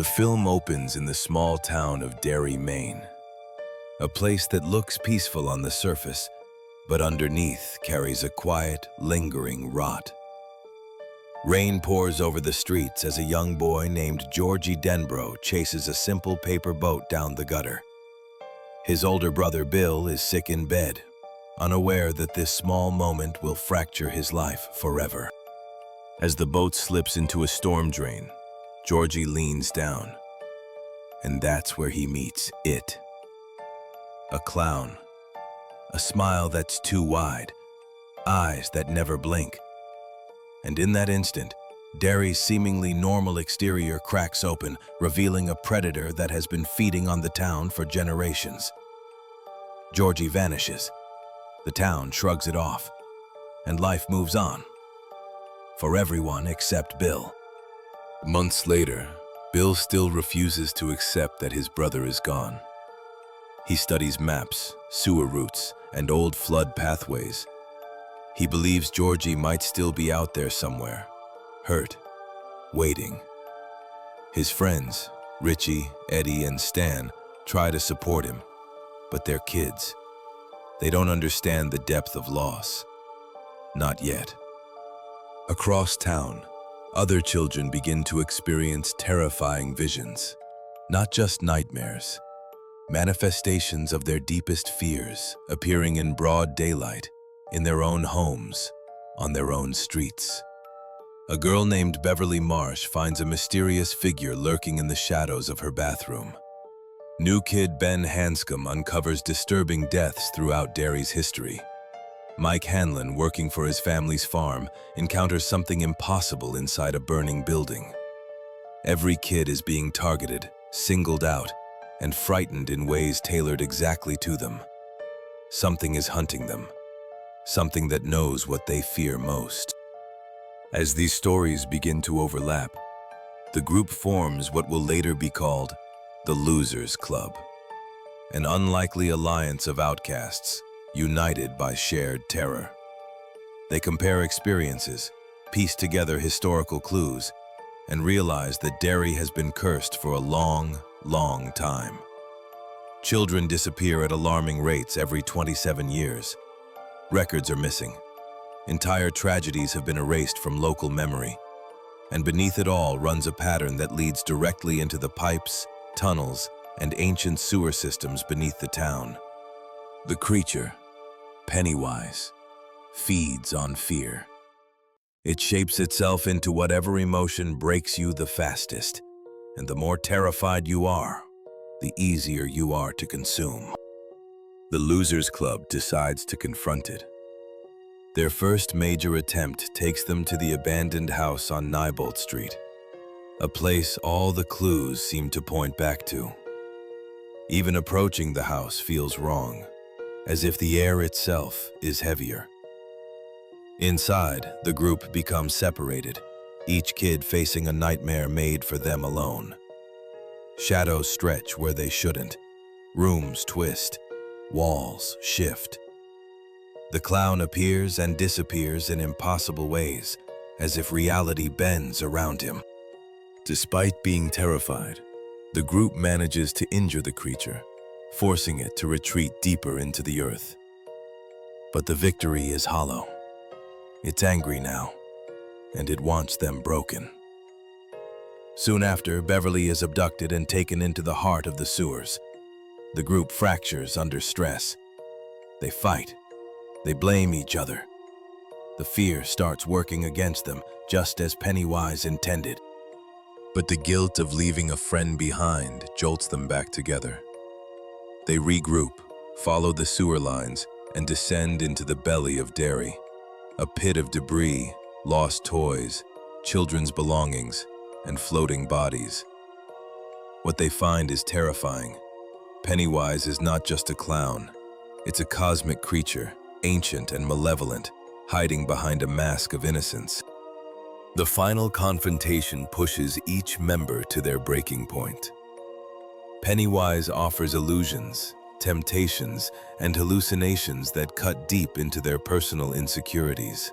The film opens in the small town of Derry, Maine, a place that looks peaceful on the surface, but underneath carries a quiet, lingering rot. Rain pours over the streets as a young boy named Georgie chases a simple paper boat down the gutter. His older brother Bill is sick in bed, unaware that this small moment will fracture his life forever. As the boat slips into a storm drain, Georgie leans down, and that's where he meets it. A clown, a smile that's too wide, eyes that never blink. And in that instant, Derry's seemingly normal exterior cracks open, revealing a predator that has been feeding on the town for generations. Georgie vanishes. The town shrugs it off, and life moves on. For everyone except Bill. Months later, Bill still refuses to accept that his brother is gone. He studies maps, sewer routes, and old flood pathways. He believes Georgie might still be out there somewhere, hurt, waiting. His friends, Richie, Eddie, and Stan, try to support him, but they're kids. They don't understand the depth of loss. Not yet. Across town, other children begin to experience terrifying visions, not just nightmares. Manifestations of their deepest fears appearing in broad daylight, in their own homes, on their own streets. A girl named Beverly Marsh finds a mysterious figure lurking in the shadows of her bathroom. New kid Ben Hanscom uncovers disturbing deaths throughout Derry's history. Mike Hanlon, working for his family's farm, encounters something impossible inside a burning building. Every kid is being targeted, singled out, and frightened in ways tailored exactly to them. Something is hunting them, something that knows what they fear most. As these stories begin to overlap, the group forms what will later be called the Losers Club, an unlikely alliance of outcasts, united by shared terror. They compare experiences, piece together historical clues, and realize that Derry has been cursed for a long, long time. Children disappear at alarming rates every 27 years. Records are missing. Entire tragedies have been erased from local memory. And beneath it all runs a pattern that leads directly into the pipes, tunnels, and ancient sewer systems beneath the town. The creature, Pennywise, feeds on fear. It shapes itself into whatever emotion breaks you the fastest, and the more terrified you are, the easier you are to consume. The Losers Club decides to confront it. Their first major attempt takes them to the abandoned house on Neibolt Street, a place all the clues seem to point back to. Even approaching the house feels wrong, as if the air itself is heavier. Inside, the group becomes separated, each kid facing a nightmare made for them alone. Shadows stretch where they shouldn't, rooms twist, walls shift. The clown appears and disappears in impossible ways, as if reality bends around him. Despite being terrified, the group manages to injure the creature, forcing it to retreat deeper into the earth. But the victory is hollow. It's angry now, and it wants them broken. Soon after, Beverly is abducted and taken into the heart of the sewers. The group fractures under stress. They fight. They blame each other. The fear starts working against them, just as Pennywise intended. But the guilt of leaving a friend behind jolts them back together. They regroup, follow the sewer lines, and descend into the belly of Derry. A pit of debris, lost toys, children's belongings, and floating bodies. What they find is terrifying. Pennywise is not just a clown. It's a cosmic creature, ancient and malevolent, hiding behind a mask of innocence. The final confrontation pushes each member to their breaking point. Pennywise offers illusions, temptations, and hallucinations that cut deep into their personal insecurities.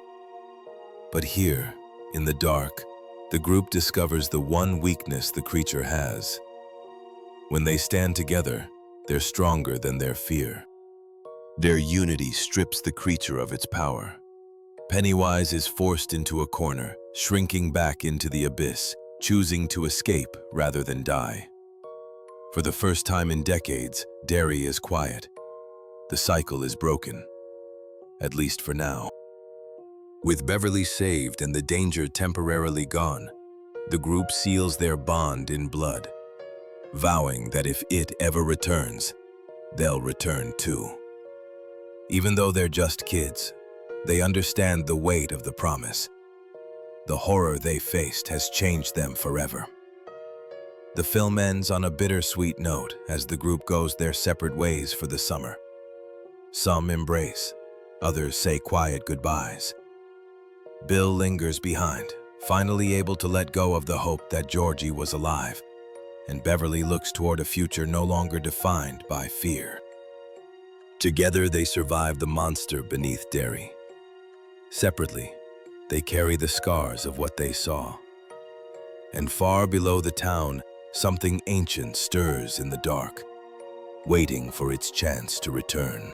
But here, in the dark, The group discovers the one weakness the creature has. When they stand together, they're stronger than their fear. Their unity strips the creature of its power. Pennywise is forced into a corner, shrinking back into the abyss, choosing to escape rather than die. For the first time in decades, Derry is quiet. The cycle is broken, at least for now. With Beverly saved and the danger temporarily gone, the group seals their bond in blood, vowing that if it ever returns, they'll return too. Even though they're just kids, they understand the weight of the promise. The horror they faced has changed them forever. The film ends on a bittersweet note as the group goes their separate ways for the summer. Some embrace, others say quiet goodbyes. Bill lingers behind, finally able to let go of the hope that Georgie was alive, and Beverly looks toward a future no longer defined by fear. Together they survive the monster beneath Derry. Separately, they carry the scars of what they saw. And far below the town, something ancient stirs in the dark, waiting for its chance to return.